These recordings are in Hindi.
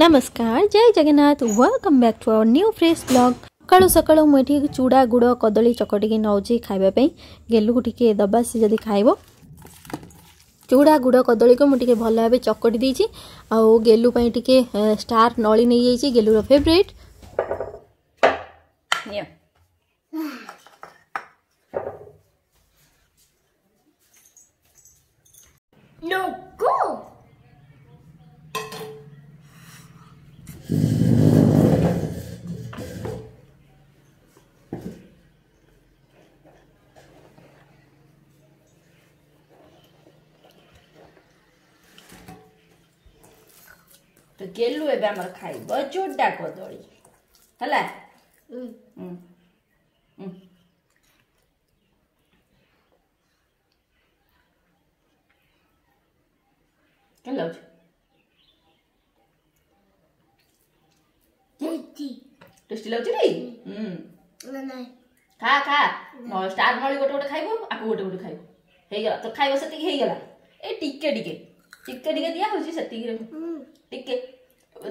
नमस्कार जय Jagannath welcome back to our new fresh blog. सकाळु सकाळु मुठी चूड़ा गुड़ कदली चकटिकी नौची खाइबा गेलू को टिके दबा से जदी खाइबो। चूड़ा गुड़ कदली को मुझे भल भाव चकटी देछि आ गेलू पई टिके स्टार नली नहीं जाइछि गेलू रो फेवरेट। No go. तो गेलु एबे हमर खाइब चूड़ा कदली हला के लाउछ टेस्टी लाउछ रे नहीं खा खा न स्टार नली गोटे गोटे खाइबो आकु गोटे गोटे खाइबो हेइ गला तो खाइबो सेति हेइ गला ए टिके टिके टिके टिके दिया होछि सेति रे टिके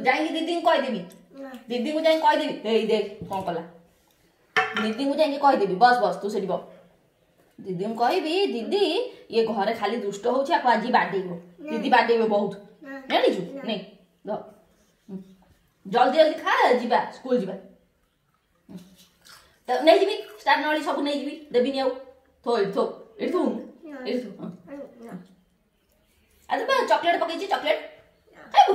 जाई दीदी को कह देबी दीदी को जाई कह देबी हेइ देख कोन कला दीदी को जाई कह देबी बस बस तू सेठी ब दीदी को कहबी दीदी ये घरे खाली दुष्ट होछि आकु आजी बाडेइबो दीदी बाडेइबो बहुत जानि छु नै द जल्दी जल्दी खा जीबा स्कूल जीबा तो नहीं जीबी स्टार नली सब नहीं जीबी देबी नि आउ थो थो एथु अरे बा चॉकलेट पकई छी चॉकलेट खाइबो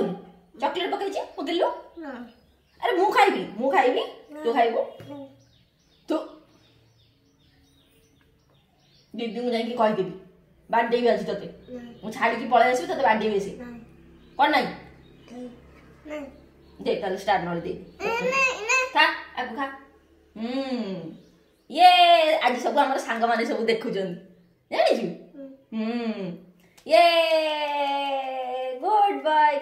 चॉकलेट पकई छी मो गेलु अरे मु खाइबी तू खाइबो तू दीदी मु जाई कहि देबी बाडे भी आज तते मु छाड़ी की पळे आसी तते बाडे भी आसी कोन नहीं दे ताले स्टार नली दे खा आगु खा ये आज सब हमर सांग माने सब देखु जन जानि छु ये गुड बाय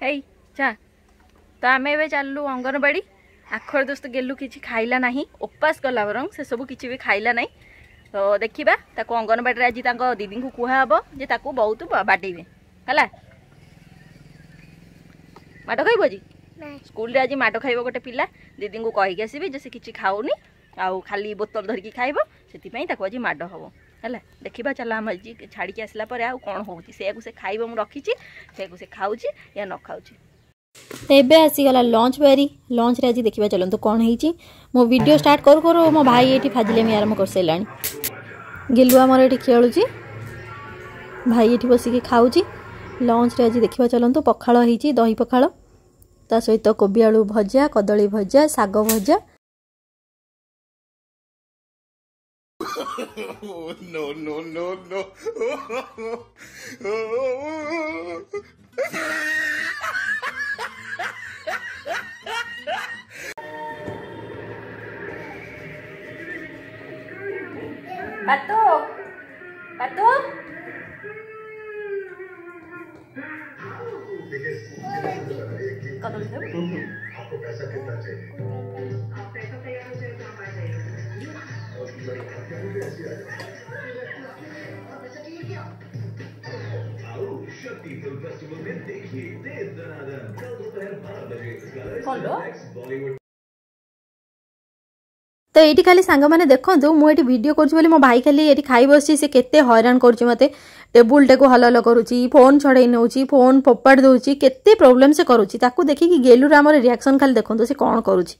हे चा तो आम ए चलू अंगनवाड़ी आखर दोस्त गेलु किछि खाइला नहीं उपास कला बरंग से सब किछि भी खाइला नहीं तो देखिबा ताको अंगनवाड़ी आज ताको दीदी को कुहा हबो जे ताको बहुत बाडेबे हला माटो खाइबो जी स्कूल रे आज माटो खाइबो गोटे पिला दीदी को कहि के आसीबे जे से किछि खाउनी आउ खाली बोतल धर की खाइबो सेति पई ताको आज माडो हबो हला देखिबा चला हम आज छाड़ी के आसला पर आ कोन होउची से खाइबो मु रखिची से खाउची या न खाउची। एबे आसीगला लंच बारी लंच रे आज देखिबा चलंतु कोन हेची मो वीडियो स्टार्ट करू मो भाई एठी फाजिले मी आरंभ कर सैलानी गेलु हमर एठी खेलुची भाई एठी बसी के खाउची लंच रे आज देखिबा चलंतु पखाळ हेची दही पखाळ ता सहित कोबी आलू भजा कदली भजा साग भजा no no no no Patu Patu कदली है आपको पैसा कितना चाहिए आप पैसा तैयार हो जाए तो आप आ जाइए और मेरी क्या मुझे ऐसी आ जाए पैसा चाहिए क्या आओ शक्ति फिल्म फेस्टिवल में देखिए देव दनादन कल दोपहर 12 बजे बॉलीवुड तो ये खाली सांग मैंने देखो मुझे वीडियो करुँच मो भाई खाली ये खाई बस से केते हैरान कर मत टेबुल टे को हल हल करुँची फोन छड़े नौ फोन फोपाड़ दूसरी केते प्रोब्लेम से करुँची ताकू देखिकी गेलूर आम रिएक्शन खाली देखो से कौन करुँची।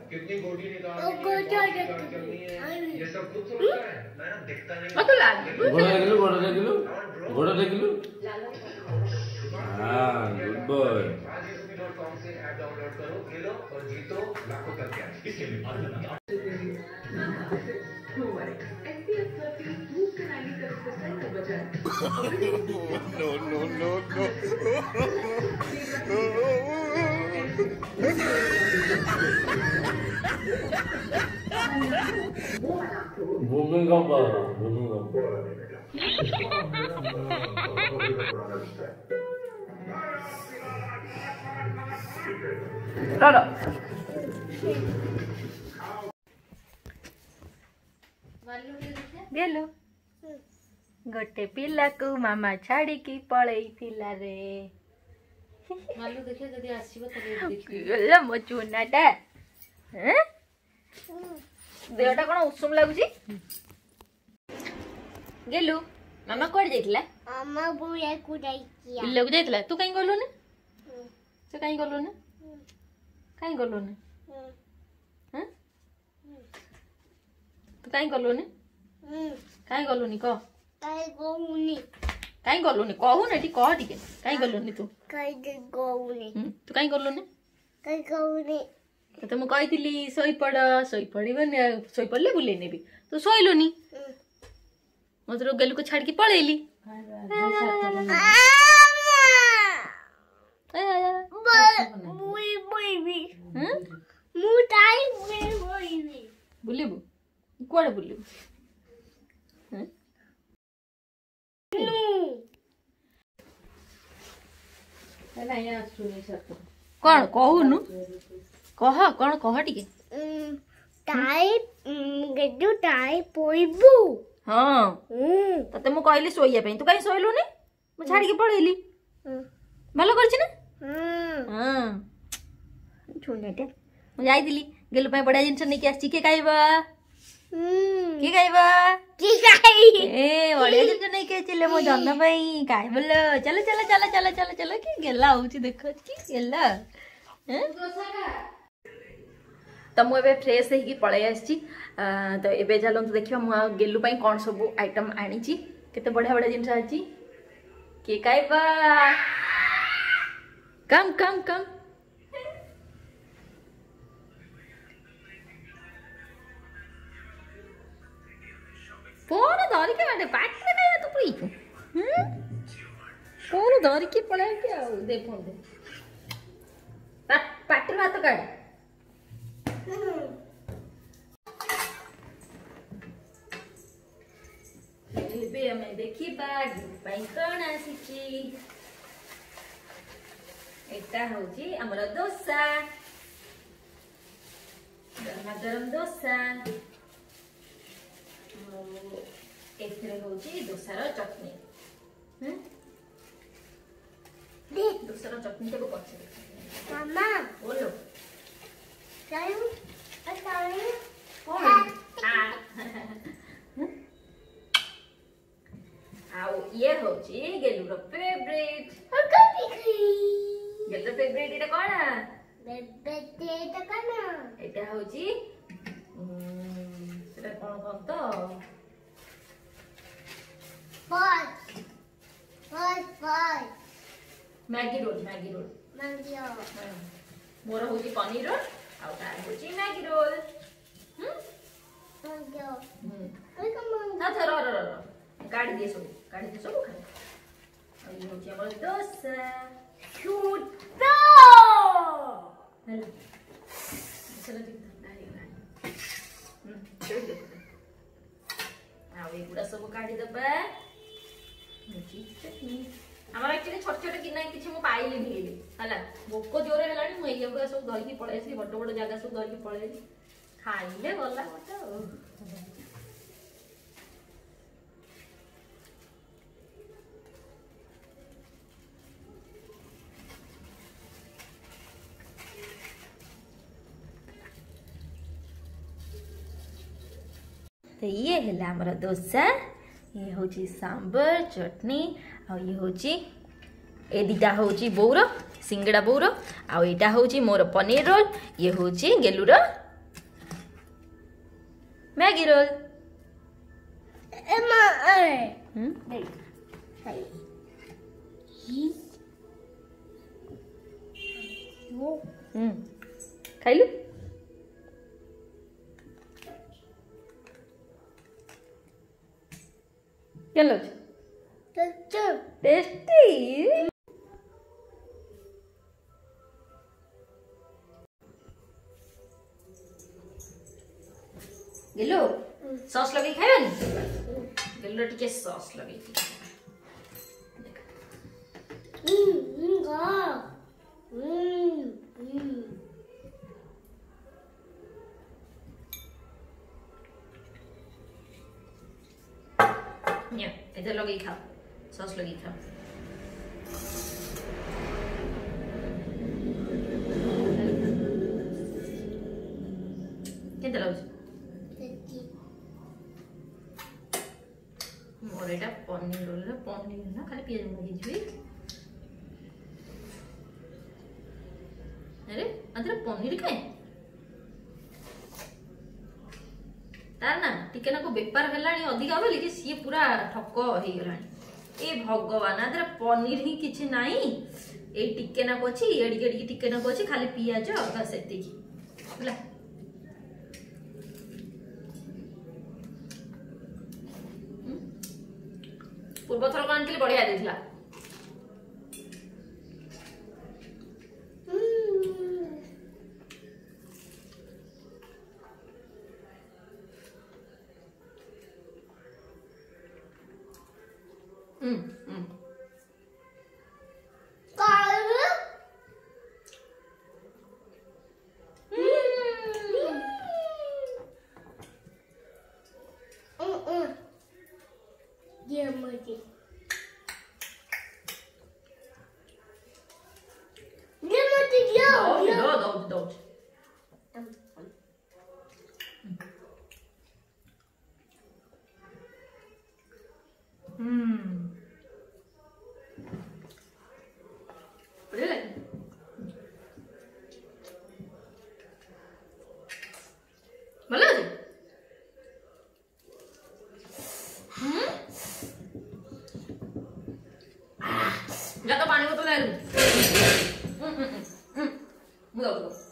कितनी गोटी निकालनी है ये सब खुद सोचता है मैं दिखता नहीं मत लाल घोड़ा देख लो हां गुड बॉय आज इसमें.com से ऐप डाउनलोड करो खेलो और जीतो लाखों का कैश इसके लिए no no no no Bugün kapalı. गेलु गोटे पिला को मामा छाड़ी की पड़ई थिला रे मालू देखिए जदी आसीबो तबे देखिए गेलो मो चुनाटा हैं देहटा कोन उषुम लागुची गेलु मामा कोड जाइतला मामा बुया कुडाई किया पिल्ला को जाइतला तू काई गलो ने से काई गलो ने हैं तू काई गलो ने काई गलोनी कह काई गोउनी काई गलोनी कहू ने टी कह टिके काई गलोनी तू काई गोउनी तू काई गलोनी काई गोउनी तो मु कहितली सोई पड़िबने सोई पड़ले बुले नेबी तू सोइलोनी मजरो गेलु को छाड़ के पळेली बुई बुई मुटाई बुई बुई बुलेबु कोड़ बुलेबु हैं ना या सुनी सकतो कोन कहूनु कह कोन कह टिके टाई गेडू टाई पोइबू हां तते मु कहली सोइया पे तू काई सोइलुनी मु छाड़ के पळेली भलो करछि ना हां छुनेटे मु जाई दिली गेलु पे बडा जिंस नै के आछि के खाइबा की खाइबा की खाई ए बडा जिंस नै के चिले मो जन्न पई खाइ बोलो चलो चलो चलो चलो चलो चलो की गेला होची देखो की गेला हैं तो मु एबे फ्रेश हेकी पळै आछि तो एबे चलंतु देखिबा मु गेलु पई कोन सब आइटम आनी छी केते बडा बडा जिंस आछि के खाइबा कम कम कम फोन धर के बाटे पाट में नहीं तो पूरी फोन धर के पड़े के आ दे फोन दे पाट में हाथ काट एबे हमें देखी बाग पाई कोन आसीची एटा होची हमर डोसा गरमा गरम डोसा एथरे होची डोसार चटनी डोसार चटनी को पछे मामा बोलो चाय चाय कौन आओ ये होची गेलुर फेवरेट गेलुर फेवरेट एटा कोन बेबे एटा कना एटा होची सेटा कोन कोन तो फाइव मैगी रोल मंगियो मोर होची पनीर रोल आ तार होची मैगी रोल मंगियो हाँ तो रो काट दिए सब खाए और ये होची हमर डोसा छूटो हेलो चलो ठीक चलो आ एगुड़ा सब काटी दबा चटनी हमार एक्चुअली छोट छोट किना किछि मु पाइली नि हेली हला भोको जोरे हेलानी मु एगुड़ा सब धरि की पळै आसी बड़ बड़ जगह सब धरि की पळै खाइले गला मत तो ये है हमर डोसा ये होची सांबर चटनी आ ये होची ए दिटा होची बौर सिंगड़ा बौर आ एटा होची मोर पनीर रोल ये होची गेलुर मैगी रोल एमा ए खाइलु चलो टेस्टी गेलो सॉस लगे खाइबनी गेलुर टिके सॉस लगे इधर लगे खाओ सॉस लगे खाओ केंता लाଗୁଛି मोर एटा पनीर रोल पनीर ना खाली पियाज लगे जी अरे अदर पनीर खाए तार ना टिके ना को बेपार हेलानी अधिका बोली कि सी पूरा ठक हो गलानी ए भगवान अदर पनीर ही किछि नाही ए टिके ना को अछि एडिके एडिके टिके ना को अछि खाली पियाज बस एतिकी होला पूर्व थर कान के बढ़िया देथिला ये मुझे दो Really? ଭଲ ଅଛି ଯା ତ ପାଣି ବୋତଲ ଆଣିବୁ ମୁଁ ଯାଉଛି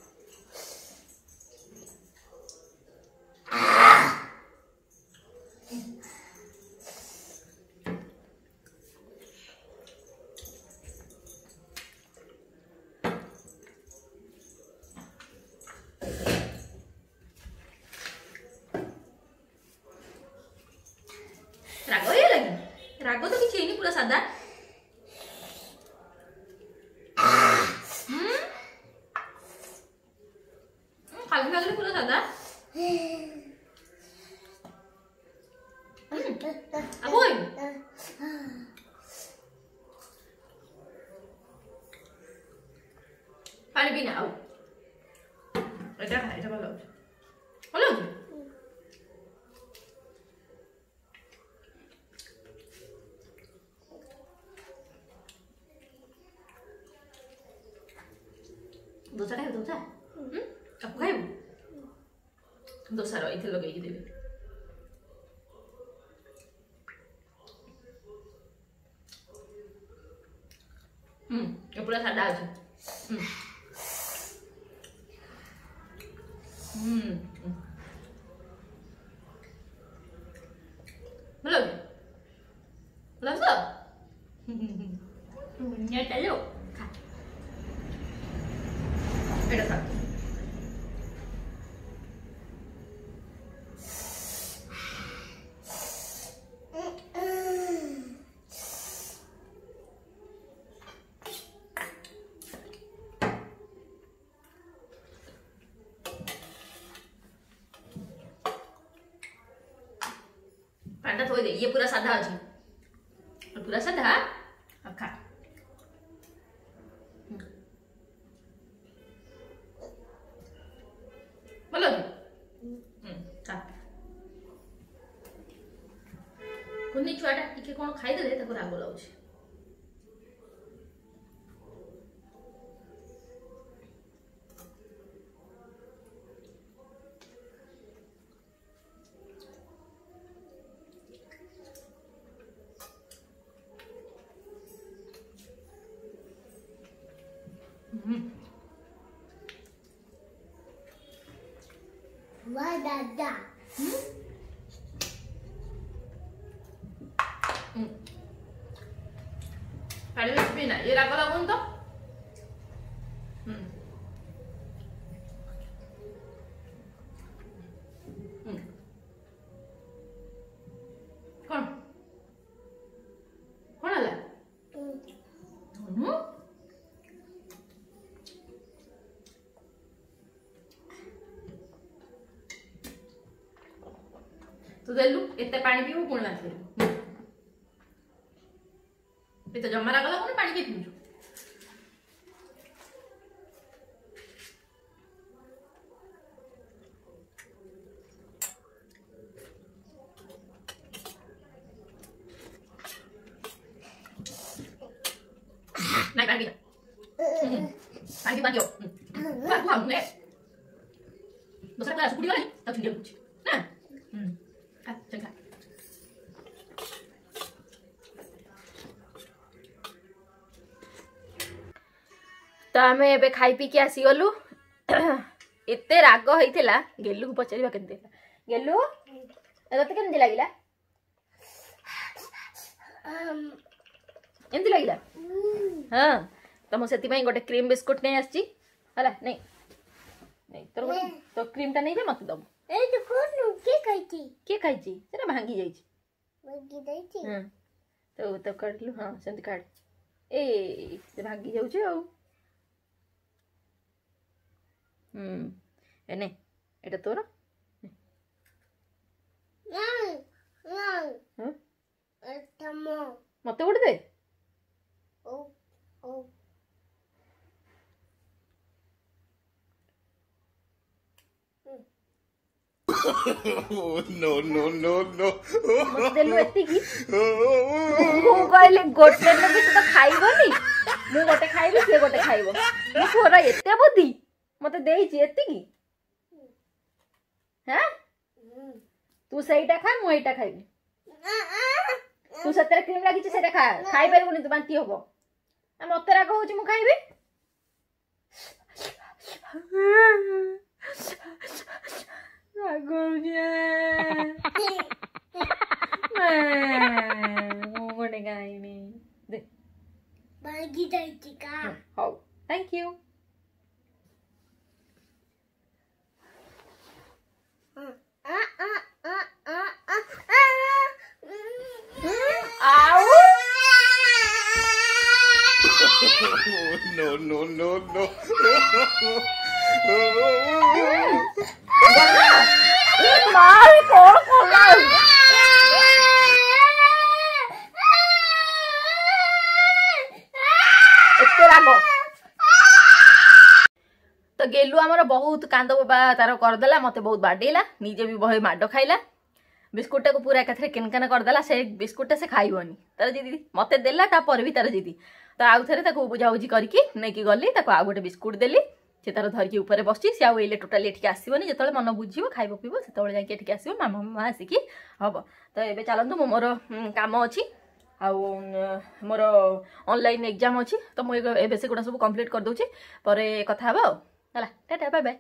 राग ये लगी राग तो किसी नहीं पूरा सादा खाली खाली पूरा सादा अब ओए पानी पीना आओ এটা খাই এটা ভালো আছে ভালো আছে दोसा खाइब दोसा आपको खाइब दोसा रही लगे देवी पूरा सादा अच्छे भल भल चलो खा এটা খা पांडा थोड़ी दे ये पूरा सादा अछि और पूरा सादा अब खा बोलो खा कुनी छुआटा टिके कोन खाई देले ताको राग लाउछ वाह दादा पानी में पीना ये राग लागून तो कौन तू देलु एते पानी पीबू पुणी बांति करू तो जमा राग लागुनी पानी के पीऊँ नहीं पानी पानी बांधियो वाह ने दूसरा क्लास कुड़ी वाली तब ठंडी कुछ ना खा चल खा तो आम ए खाई पी के आसी गलु एते राग होइथिला गेलु को पचारिबा केते गेलु तते केमति लागिला एमति लागिला हाँ तो मुझे गोटे क्रीम बिस्कुट नहीं आसी हला नहीं नहीं तोर गोटे तो क्रीम टा नहीं जे मत दब ए तो कोन के खाइची सेरा भांगी जाइची हां तो काटलु हाँ सेमति काट ए से भांगी जाउचे आ एने एटा तोर मत गोटे दे no no no no मत देलु एति की मु कहले गोटे ने भी तो खाइबनी मु गोटे खाइबे से गोटे खाइबो मु तोरा एते बुद्धि मते देइची एति की हैं तू सहीटा खा मु एटा खाइबी तू सतरे क्रीम लागी से खा खाई परबुनी तू बांती होबो मते राग होची मु खाइबी राग गोटे खाइबी दे बागी जाइची का हो thank you no no no no मार कौन कोला एते रागो तो गेलु आमर बहुत कांद बाबा तार करदेला मते बहुत बाडेला निजे भी बहे माड खाइला बिस्कुट को पूरा एकाथरे केनकेन करदेला से बिस्कुट से खाइबनी तार दीदी मते देला ता पर भी तार दीदी तो आउ थे बुझाबुझी करके नहीं गली आउ गोटे बिस्कुट देली से तार धरिकी ऊपर बसची से आउ एले टोटाली एठिक आसबनी जो मन बुझीब खाइब पीब से जाके एठिक आसब मामा मामा आसिकी हम तो ये चलतु मोर काम अच्छी आउ मोर ऑनलाइन एग्जाम अच्छी तो मुझे से गुड़ा सब कंप्लीट कर दूची पर कथा है टाटा बाय बाय।